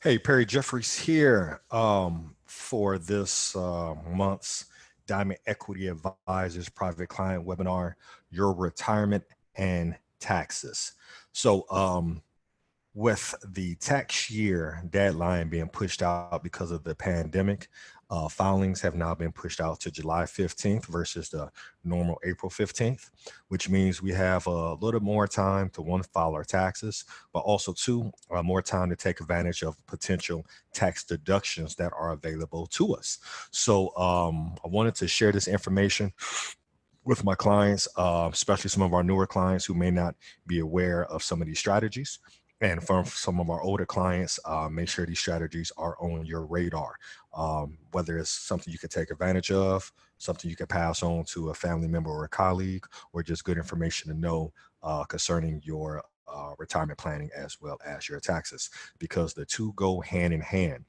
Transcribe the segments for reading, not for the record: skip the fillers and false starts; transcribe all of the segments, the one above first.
Hey, Perry Jeffries here for this month's Diamond Equity Advisors Private Client Webinar, Your Retirement and Taxes. So, with the tax year deadline being pushed out because of the pandemic, filings have now been pushed out to July 15th versus the normal April 15th, which means we have a little more time to one, file our taxes, but also two, more time to take advantage of potential tax deductions that are available to us. So, I wanted to share this information with my clients, especially some of our newer clients who may not be aware of some of these strategies. And from some of our older clients, make sure these strategies are on your radar. Whether it's something you can take advantage of, something you can pass on to a family member or a colleague, or just good information to know concerning your retirement planning as well as your taxes, because the two go hand in hand.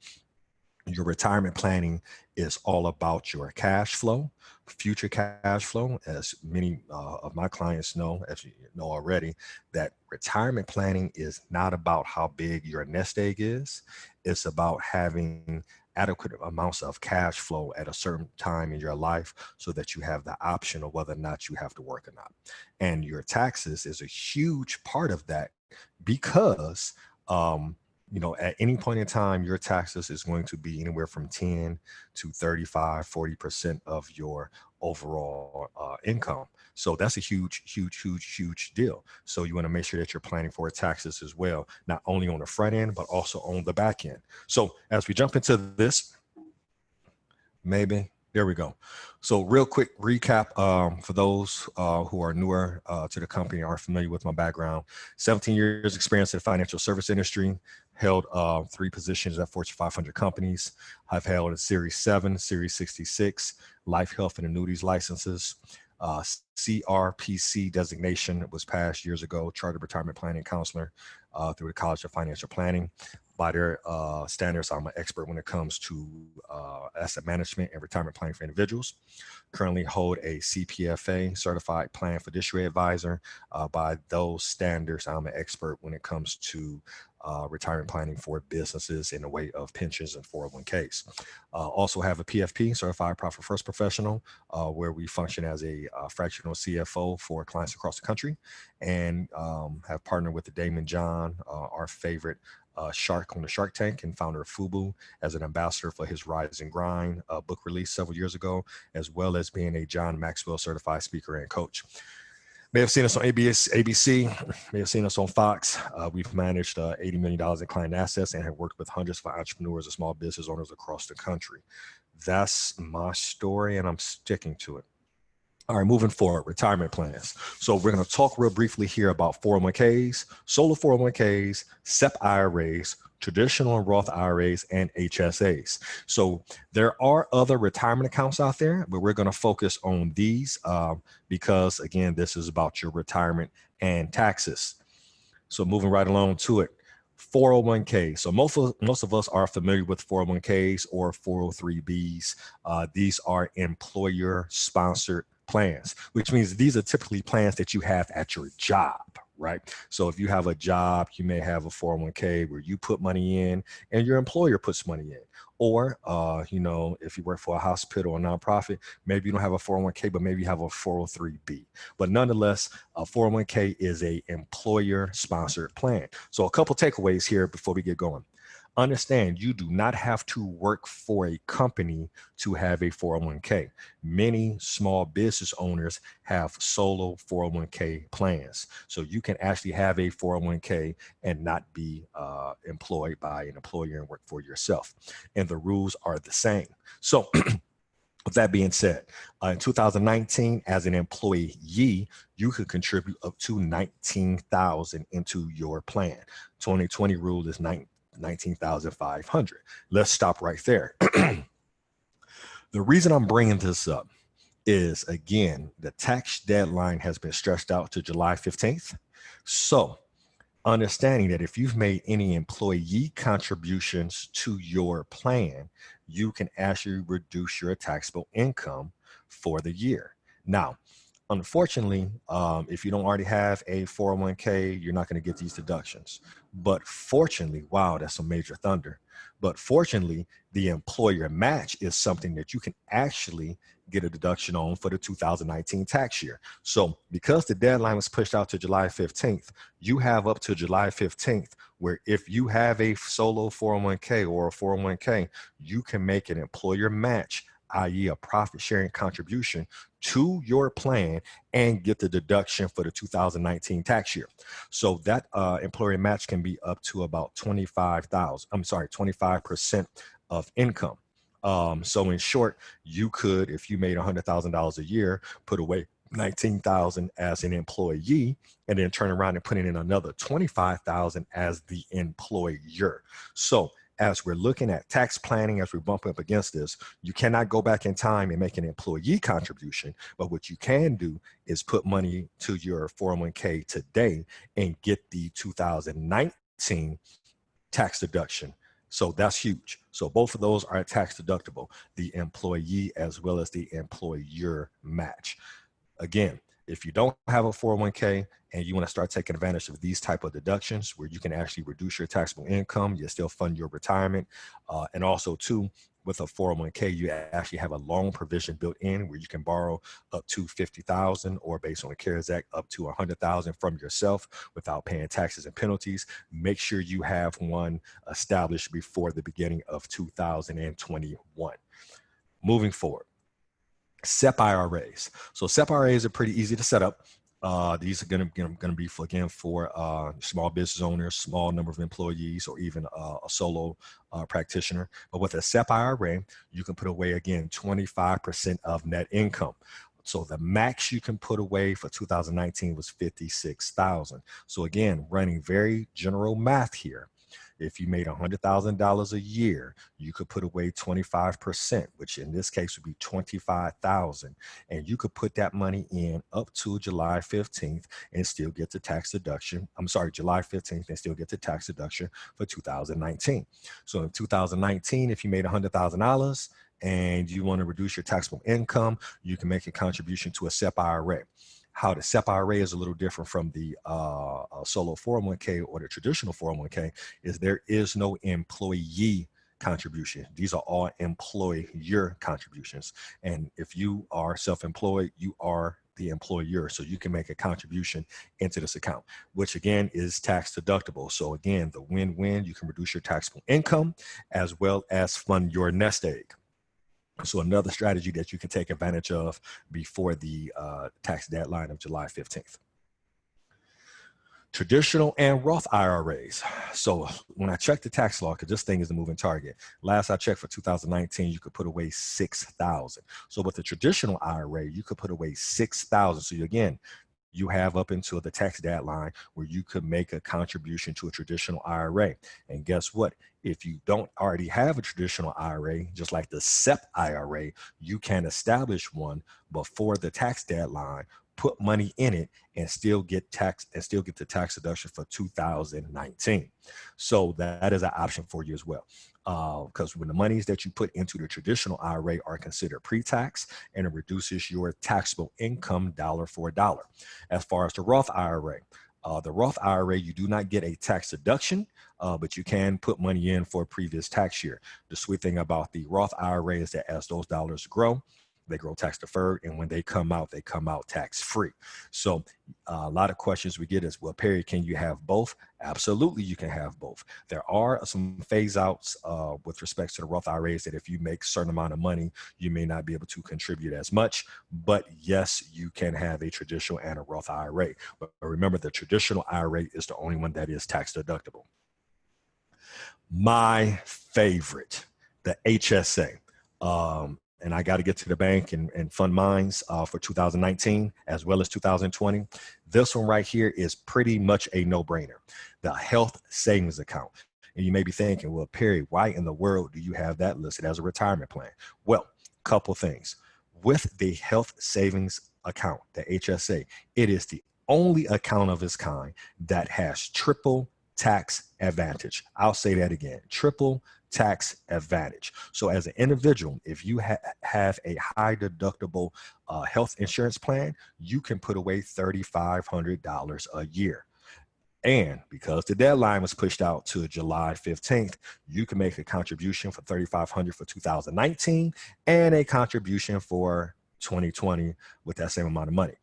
Your retirement planning is all about your cash flow, future cash flow. As many of my clients know, as you know already, that retirement planning is not about how big your nest egg is. It's about having adequate amounts of cash flow at a certain time in your life so that you have the option of whether or not you have to work or not. And your taxes is a huge part of that because um, at any point in time, your taxes is going to be anywhere from 10 to 35, 40% of your overall income. So that's a huge, huge, huge, huge deal. So you want to make sure that you're planning for taxes as well, not only on the front end, but also on the back end. So as we jump into this, maybe. There we go. So, real quick recap for those who are newer to the company, aren't familiar with my background. 17 years experience in the financial service industry, held three positions at Fortune 500 companies. I've held a Series 7, Series 66, life, health, and annuities licenses. CRPC designation was passed years ago, Chartered Retirement Planning Counselor through the College of Financial Planning. By their standards, I'm an expert when it comes to asset management and retirement planning for individuals. Currently hold a CPFA, Certified Plan Fiduciary Advisor. By those standards, I'm an expert when it comes to retirement planning for businesses in the way of pensions and 401ks. Also have a PFP, Certified Profit First Professional, where we function as a fractional CFO for clients across the country, and have partnered with the Damon John, our favorite shark on the Shark Tank and founder of FUBU, as an ambassador for his Rise and Grind book release several years ago, as well as being a John Maxwell certified speaker and coach. May have seen us on ABC, may have seen us on Fox. We've managed $80 million in client assets and have worked with hundreds of entrepreneurs and small business owners across the country. That's my story, and I'm sticking to it. All right, moving forward, retirement plans. So we're going to talk real briefly here about 401ks, solo 401ks, SEP IRAs, traditional and Roth IRAs, and HSAs. So there are other retirement accounts out there, but we're going to focus on these because, again, this is about your retirement and taxes. So moving right along to it. 401k. So most of us are familiar with 401ks or 403bs. These are employer sponsored plans, which means these are typically plans that you have at your job, right? So if you have a job, you may have a 401k where you put money in and your employer puts money in. Or, if you work for a hospital or nonprofit, maybe you don't have a 401k, but maybe you have a 403b. But nonetheless, a 401k is a employer sponsored plan. So a couple takeaways here before we get going. Understand you do not have to work for a company to have a 401k. Many small business owners have solo 401k plans. So you can actually have a 401k and not be employed by an employer and work for yourself. And the rules are the same. So with that being said, in 2019, as an employee, you could contribute up to 19,000 into your plan. 2020 rule is 19,500. Let's stop right there. The reason I'm bringing this up is, again, the tax deadline has been stretched out to July 15th. So understanding that if you've made any employee contributions to your plan, you can actually reduce your taxable income for the year. Now, Unfortunately, if you don't already have a 401k, you're not going to get these deductions. But fortunately, wow, that's some major thunder. But fortunately, the employer match is something that you can actually get a deduction on for the 2019 tax year. So because the deadline was pushed out to July 15th, you have up to July 15th where if you have a solo 401k or a 401k, you can make an employer match, i.e. a profit sharing contribution to your plan and get the deduction for the 2019 tax year. So that employer match can be up to about 25% of income. So in short, you could, if you made $100,000 a year, put away 19,000 as an employee, and then turn around and put in another 25,000 as the employer. So as we're looking at tax planning, as we bump up against this, you cannot go back in time and make an employee contribution. But what you can do is put money to your 401k today and get the 2019 tax deduction. So that's huge. So both of those are tax deductible, the employee as well as the employer match. Again, if you don't have a 401k and you want to start taking advantage of these type of deductions where you can actually reduce your taxable income, you still fund your retirement. And also too, with a 401k, you actually have a loan provision built in where you can borrow up to 50,000 or based on the CARES Act, up to 100,000 from yourself without paying taxes and penalties. Make sure you have one established before the beginning of 2021. Moving forward. SEP IRAs. So SEP IRAs are pretty easy to set up. These are going to be for, again, for small business owners, small number of employees, or even a solo practitioner. But with a SEP IRA, you can put away, again, 25% of net income. So the max you can put away for 2019 was 56,000. So again, running very general math here. If you made $100,000 a year, you could put away 25%, which in this case would be 25,000. And you could put that money in up to July 15th and still get the tax deduction. I'm sorry, July 15th and still get the tax deduction for 2019. So in 2019, if you made $100,000 and you want to reduce your taxable income, you can make a contribution to a SEP IRA. How the SEP IRA is a little different from the solo 401k or the traditional 401k is there is no employee contribution. These are all employer contributions. And if you are self-employed, you are the employer. So you can make a contribution into this account, which again is tax deductible. So again, the win-win, you can reduce your taxable income as well as fund your nest egg. So another strategy that you can take advantage of before the tax deadline of July 15th. Traditional and Roth IRAs. So when I checked the tax law, because this thing is a moving target, last I checked for 2019, you could put away 6,000. So with the traditional IRA, you could put away 6,000. So again, you have up until the tax deadline where you could make a contribution to a traditional IRA. And guess what? If you don't already have a traditional IRA, just like the SEP IRA, you can establish one before the tax deadline, put money in it, and still get the tax deduction for 2019. So that is an option for you as well. Because when the monies that you put into the traditional IRA are considered pre-tax, and it reduces your taxable income dollar for dollar. As far as the Roth IRA, you do not get a tax deduction, but you can put money in for a previous tax year. The sweet thing about the Roth IRA is that as those dollars grow, they grow tax deferred, and when they come out tax free. So a lot of questions we get is, well, Perry, can you have both? Absolutely, you can have both. There are some phase outs with respect to the Roth IRAs that if you make a certain amount of money, you may not be able to contribute as much. But yes, you can have a traditional and a Roth IRA. But remember, the traditional IRA is the only one that is tax deductible. My favorite, the HSA. And I got to get to the bank and fund mines for 2019 as well as 2020. This one right here is pretty much a no-brainer, the health savings account. And you may be thinking, well, Perry, why in the world do you have that listed as a retirement plan? Well, couple things. With the health savings account, the HSA, it is the only account of its kind that has triple tax advantage. I'll say that again, triple tax advantage. So as an individual, if you have a high deductible health insurance plan, you can put away $3,500 a year. And because the deadline was pushed out to July 15th, you can make a contribution for $3,500 for 2019 and a contribution for 2020 with that same amount of money.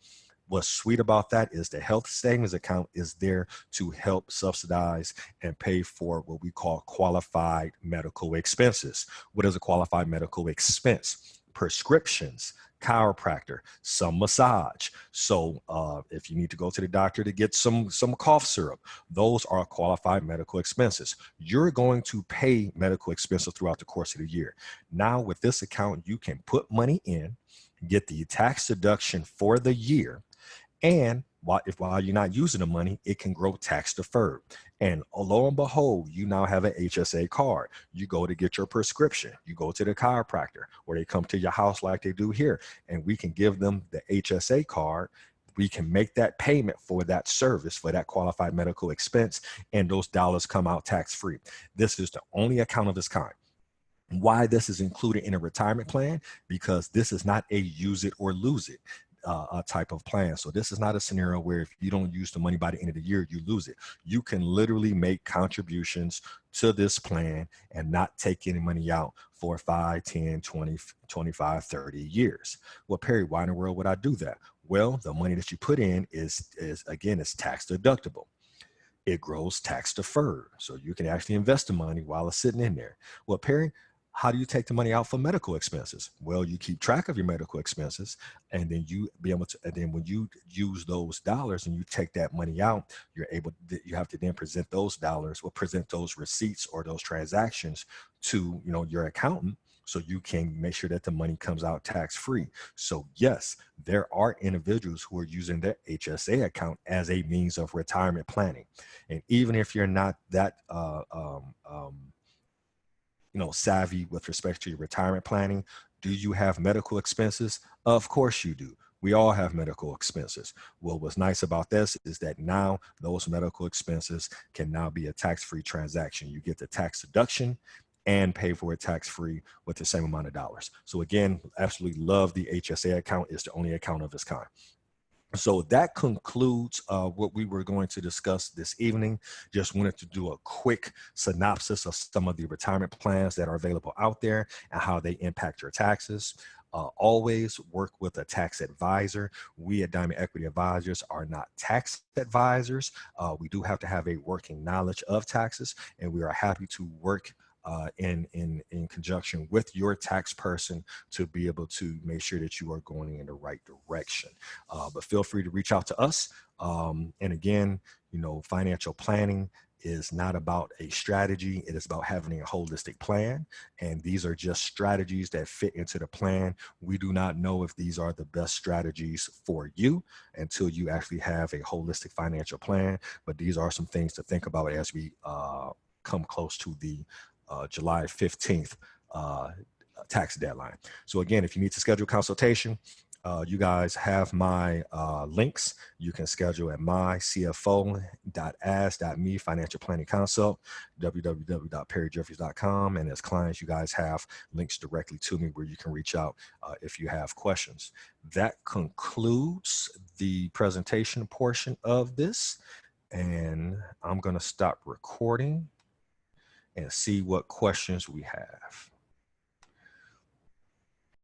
What's sweet about that is the health savings account is there to help subsidize and pay for what we call qualified medical expenses. What is a qualified medical expense? Prescriptions, chiropractor, some massage. So if you need to go to the doctor to get some cough syrup, those are qualified medical expenses. You're going to pay medical expenses throughout the course of the year. Now with this account, you can put money in, get the tax deduction for the year, and while you're not using the money, it can grow tax deferred. And lo and behold, you now have an HSA card. You go to get your prescription. You go to the chiropractor, or they come to your house like they do here, and we can give them the HSA card. We can make that payment for that service, for that qualified medical expense, and those dollars come out tax free. This is the only account of its kind. Why this is included in a retirement plan? Because this is not a use it or lose it type of plan. So this is not a scenario where if you don't use the money by the end of the year, you lose it. You can literally make contributions to this plan and not take any money out for 5, 10, 20, 25, 30 years. Well, Perry, why in the world would I do that? Well, the money that you put in is again, is tax deductible. It grows tax deferred. So you can actually invest the money while it's sitting in there. Well, Perry, how do you take the money out for medical expenses? Well, you keep track of your medical expenses, and then you be able to, and then when you use those dollars and you take that money out, you have to then present those dollars or present those receipts or those transactions to, your accountant, so you can make sure that the money comes out tax free. So yes, there are individuals who are using their HSA account as a means of retirement planning. And even if you're not that, savvy with respect to your retirement planning, do you have medical expenses? Of course you do. We all have medical expenses. Well, what's nice about this is that now those medical expenses can now be a tax-free transaction. You get the tax deduction and pay for it tax-free with the same amount of dollars. So again, absolutely love the HSA account. It's the only account of its kind. So that concludes what we were going to discuss this evening. Just wanted to do a quick synopsis of some of the retirement plans that are available out there and how they impact your taxes. Always work with a tax advisor. We at Diamond Equity Advisors are not tax advisors. We do have to have a working knowledge of taxes, and we are happy to work in conjunction with your tax person to be able to make sure that you are going in the right direction. But feel free to reach out to us. And again, financial planning is not about a strategy. It is about having a holistic plan. And these are just strategies that fit into the plan. We do not know if these are the best strategies for you until you actually have a holistic financial plan. But these are some things to think about as we come close to the July 15th tax deadline. So again, if you need to schedule a consultation, you guys have my links. You can schedule at mycfo.as.me financial planning consult, www.perryjeffries.com. And as clients, you guys have links directly to me where you can reach out if you have questions. That concludes the presentation portion of this. And I'm going to stop recording and see what questions we have.